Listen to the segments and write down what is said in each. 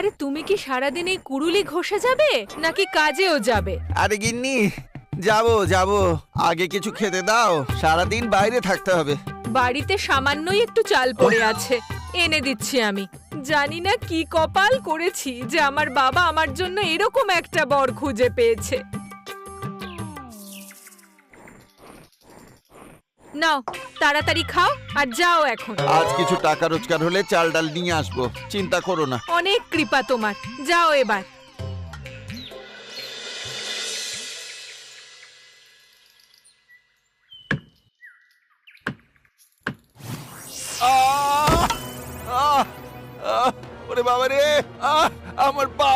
আরে তুমি কি সারাদিন এই কুড়ুলি ঘষে যাবে নাকি কাজেও যাবে? আরে গিন্নি, যাবো আগে কিছু খেতে দাও, সারাদিন বাইরে থাকতে হবে। বাড়িতে সামান্যই একটু চাল পড়ে আছে, এনে দিচ্ছি আমি। জানি না কি কপাল করেছি যে আমার বাবা আমার জন্য এরকম একটা বর খুঁজে পেয়েছে। নাও তাড়াতাড়ি খাও আর যাও এখন। আজ কিছু টাকা রোজগার হলে চাল ডাল নিয়ে আসবো, চিন্তা করো না। অনেক কৃপা তোমার, যাও এবার। আহ! আহ! আহ! ওরে বাবা রে, আমার পা!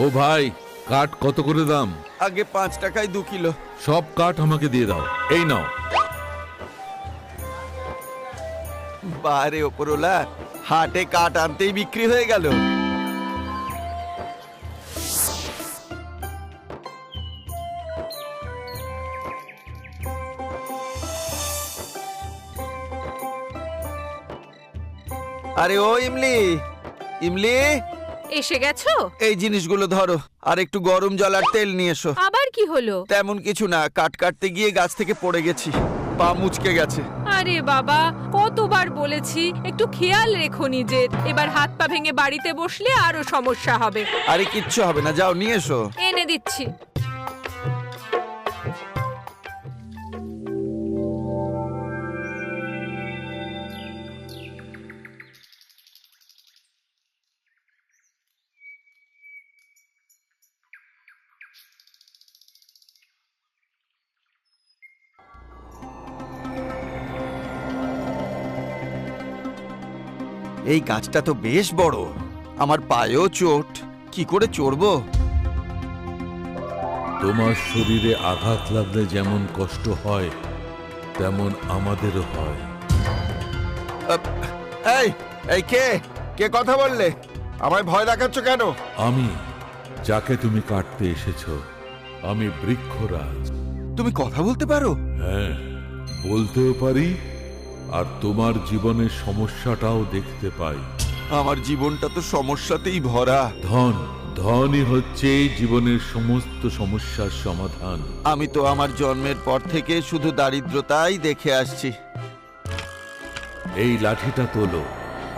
ও ভাই, কাঠ কত করে দাম? আগে 5 টাকায় 2 কিলো। সব কাঠ আমাকে দিয়ে দাও, এই নাও। বারে ওপরওয়ালা, হাটে কাঠ আনতেই বিক্রি হয়ে গেল। আরে ও ইমলি, ইমলি, এসে গেছো? এই জিনিসগুলো ধরো আর একটু গরম জল আর তেল নিয়ে এসো। আবার কি হলো? তেমন কিছু না, কাট কাটতে গিয়ে গাছ থেকে পড়ে গেছি, পা মুচকে গেছে। আরে বাবা, কতবার বলেছি একটু খেয়াল রেখো নিজের। এবার হাত পা ভেঙে বাড়িতে বসলে আরো সমস্যা হবে। আরে কিচ্ছু হবে না, যাও নিয়ে এসো। এনে দিচ্ছি। এই গাছটা তো বেশ বড়, আমার পায়েও চোট, কি করে চড়বো? তোমার শরীরে আঘাত লাগলে যেমন কষ্ট হয় তেমন আমাদেরও হয়। এই এই কে কে কথা বললে? আমায় ভয় দেখাচ্ছ কেন? আমি, যাকে তুমি কাটতে এসেছো, আমি বৃক্ষরাজ। তুমি কথা বলতে পারো? হ্যাঁ, বলতেও পারি, আর তোমার জীবনের সমস্যাটাও দেখতে পাই। আমার জীবনটা তো সমস্যাতেই ভরা। ধনই হচ্ছে জীবনের সমস্ত সমস্যার সমাধান। আমি তো আমার জন্মের পর থেকে শুধু দারিদ্রতাই দেখে আসছি। এই লাঠিটা তোলো,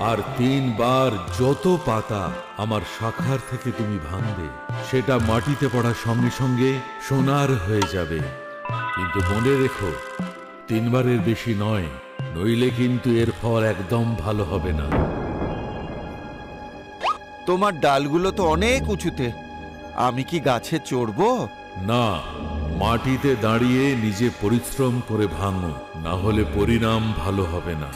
আর 3 বার যত পাতা আমার শাখার থেকে তুমি ভাঙবে, সেটা মাটিতে পড়ার সঙ্গে সঙ্গে সোনার হয়ে যাবে। কিন্তু মনে রেখো, 3 বারের বেশি নয়, নইলে কিন্তু এর ফল একদম ভালো হবে না। তোমার ডালগুলো তো অনেক উঁচুতে, আমি কি গাছে চড়বো? না, মাটিতে দাঁড়িয়ে নিজে পরিশ্রম করে ভাঙো, না হলে পরিণাম ভালো হবে না।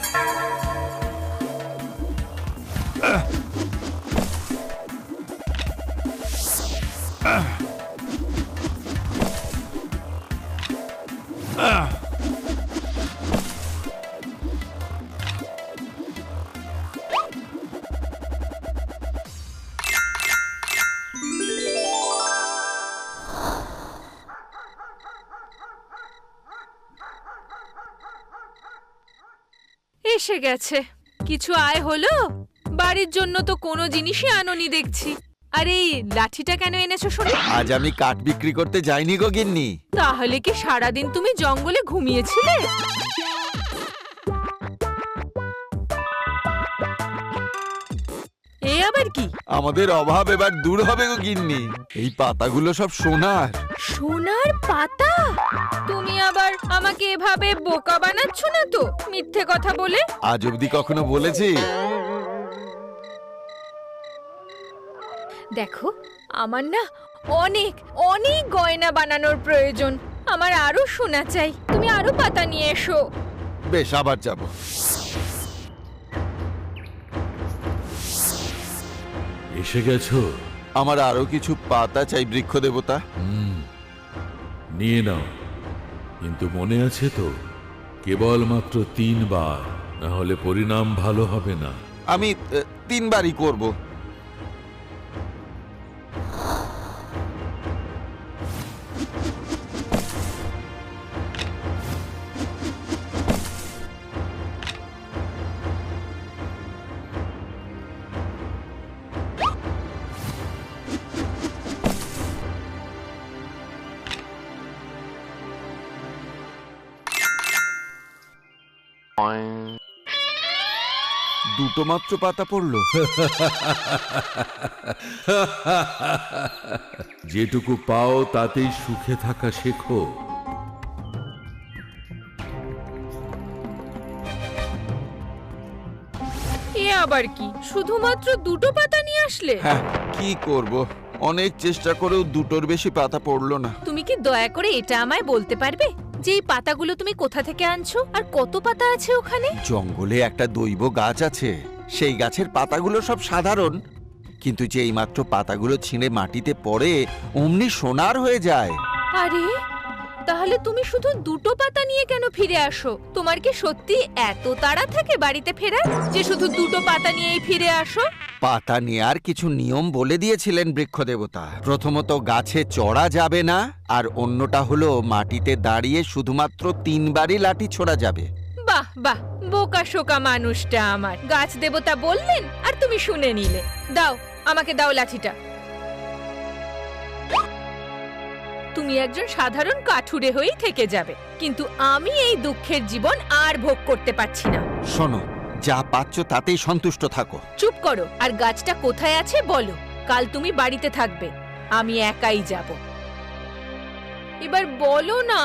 এসে গেছে। কিছু আয় হলো? বাড়ির জন্য তো কোনো জিনিসই আনোনি দেখছি। আরে এই লাঠিটা কেন এনেছো শুনি? আজ আমি কাঠ বিক্রি করতে যাইনি গো গিন্নি। তাহলে কি সারাদিন তুমি জঙ্গলে ঘুমিয়েছিলে? এ আবার কি? আমাদের অভাব এবার দূর হবে গো গিন্নি, এই পাতাগুলো সব সোনার। সোনার পাতা? তুমি আবার আমাকে এভাবে বোকা বানাচ্ছ না তো, মিথ্যে কথা বলে? আজ অবধি কখনো বলেছি? দেখো, আমার না অনেক অনেক গয়না বানানোর প্রয়োজন। আমার আরো সোনা চাই, তুমি আরো পাতা নিয়ে এসো। বেশ, আবার যাব। এসে গেছো? আমার আরো কিছু পাতা চাই বৃক্ষ দেবতা। নিয়ে নাও, কিন্তু মনে আছে তো, কেবলমাত্র 3 বার, না হলে পরিণাম ভালো হবে না। আমি 3 বারই করব। দুটো মাত্র পাতা পড়লো। যেটুকু পাও তাতেই সুখে থাকা শেখো। এ আবার কি, শুধুমাত্র দুটো পাতা নিয়ে আসলে? হ্যাঁ, কি করব, অনেক চেষ্টা করেও দুটোর বেশি পাতা পড়লো না। তুমি কি দয়া করে এটা আমায় বলতে পারবে যে এই পাতাগুলো তুমি কোথা থেকে আনছো আর কত পাতা আছে ওখানে? জঙ্গলে একটা দৈব গাছ আছে, সেই গাছের পাতাগুলো সব সাধারণ, কিন্তু যেই মাত্র পাতাগুলো ছিঁড়ে মাটিতে পড়ে অমনি সোনার হয়ে যায়। আরে, তাহলে তুমি শুধু দুটো পাতা নিয়ে কেন ফিরে আসো? তোমার কি সত্যি এত তাড়া থাকে বাড়িতে ফেরার যে শুধু দুটো পাতা নিয়েই ফিরে আসো? পাতা নেয়ার কিছু নিয়ম বলে দিয়েছিলেন বৃক্ষ দেবতা। প্রথমত গাছে চড়া যাবে না, আর অন্যটা হলো মাটিতে দাঁড়িয়ে শুধুমাত্র 3 বারই লাঠি ছোড়া যাবে। বাহ বাহ, বোকা শোকা মানুষটা আমার। গাছ দেবতা বললেন আর তুমি শুনে নিলে। দাও, আমাকে দাও লাঠিটা। তুমি একজন সাধারণ কাঠুরে হয়েই থেকে যাবে, কিন্তু আমি এই দুঃখের জীবন আর ভোগ করতে পারছি না। শোনো, যা পাচ্ছ তাতেই সন্তুষ্ট থাকো। চুপ করো, আর গাছটা কোথায় আছে বলো। কাল তুমি বাড়িতে থাকবে, আমি একাই যাব। এবার বলো না।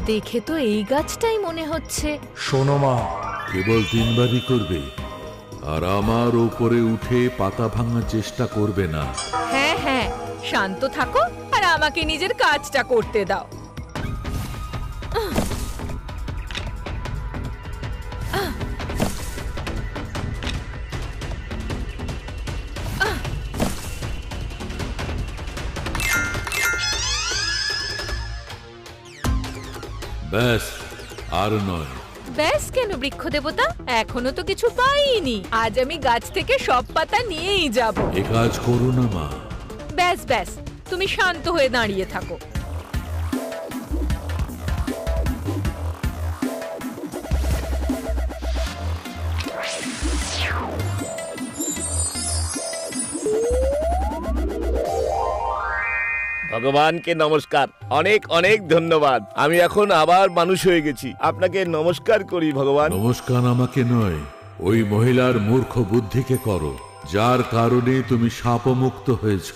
দেখে তো এই গাছটাই মনে হচ্ছে। শোনো মা, কেবল 3 বারই করবে, আর আমার উপরে উঠে পাতা ভাঙার চেষ্টা করবে না। হ্যাঁ হ্যাঁ, শান্ত থাকো আর আমাকে নিজের কাজটা করতে দাও। ব্যাস, আর নয়। ব্যাস কেন বৃক্ষ দেবতা? এখনো তো কিছু পাইনি। আজ আমি গাছ থেকে সব পাতা নিয়েই যাব। এ কাজ করো না মা। ব্যাস ব্যাস, তুমি শান্ত হয়ে দাঁড়িয়ে থাকো। ভগবানকে নমস্কার, অনেক অনেক ধন্যবাদ। আমি এখন আবার মানুষ হয়ে গেছি। আপনাকে নমস্কার করি ভগবান। নমস্কার আমাকে নয়, ওই মহিলার মূর্খ বুদ্ধিকে করো, যার কারণে তুমি শাপমুক্ত হয়েছ।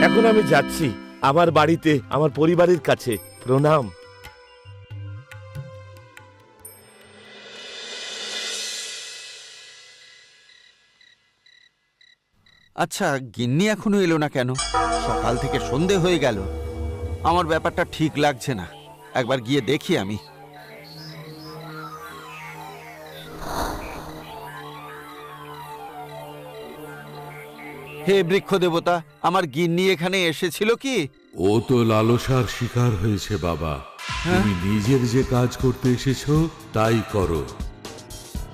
এখন আমি যাচ্ছি আমার বাড়িতে, আমার পরিবারের কাছে। প্রণাম। আচ্ছা, গিন্নি এখনো এলো না কেন? সকাল থেকে সন্ধে হয়ে গেল। আমার ব্যাপারটা ঠিক লাগছে না, একবার গিয়ে দেখি আমি। হে বৃক্ষ দেবতা, আমার গিন্নি এখানে এসেছিল কি? ও তো লালসার শিকার হয়েছে বাবা। তুমি নিজের যে কাজ করতে এসেছো তাই করো।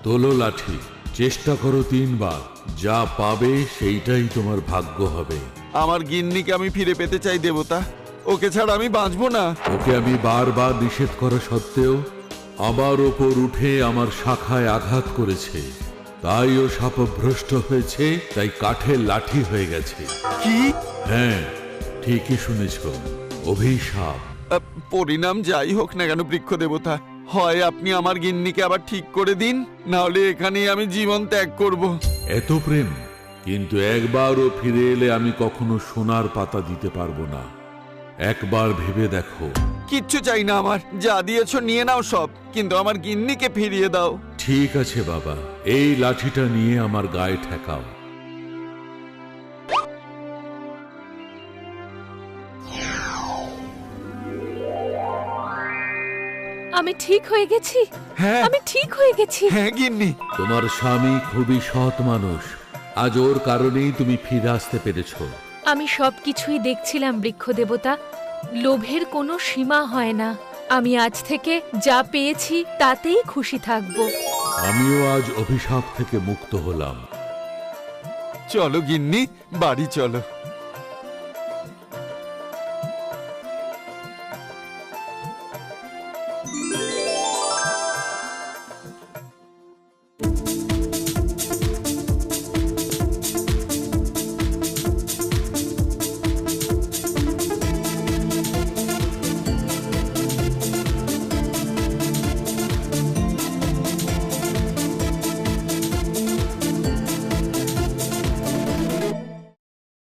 তোলো লাঠি, চেষ্টা করো 3 বার। যা পাবে সেইটাই তোমার ভাগ্য হবে। আমার গিন্নিকে আমি ফিরে পেতে চাই দেবতা, ওকে ছাড়া আমি বাঁচবো না। ওকে আমি বারবার নিষেধ করা সত্ত্বেও আমার ওপর উঠে আমার শাখায় আঘাত করেছে, তাই ও শাপভ্রষ্ট হয়েছে, তাই কাঠের লাঠি হয়ে গেছে। কি? হ্যাঁ, ঠিকই শুনেছ, অভিশাপ। পরিণাম যাই হোক না কেন বৃক্ষ দেবতা, হয় আপনি আমার গিন্নিকে আবার ঠিক করে দিন, না হলে এখানেই আমি জীবন ত্যাগ করব। এত প্রেম, কিন্তু একবারও ফিরে এলে আমি কখনো সোনার পাতা দিতে পারবো না। একবার ভেবে দেখো। কিচ্ছু চাই না আমার, যা দিয়েছো নিয়ে নাও সব, কিন্তু আমার গিন্নিকে ফিরিয়ে দাও। ঠিক আছে বাবা, এই লাঠিটা নিয়ে আমার গায়ে ঠেকাও। আমি ঠিক হয়ে গেছি। হ্যাঁ আমি ঠিক হয়ে গেছি। হ্যাঁ গিন্নি। তোমার স্বামী খুবই সৎ মানুষ, আজ ওর কারণেই তুমি ফিরে আসতে পেরেছো। আমি সবকিছুই দেখছিলাম বৃক্ষ দেবতা। লোভের কোনো সীমা হয় না। আমি আজ থেকে যা পেয়েছি তাতেই খুশি থাকব। আমিও আজ অভিশাপ থেকে মুক্ত হলাম। চলো গিন্নি, বাড়ি চলো।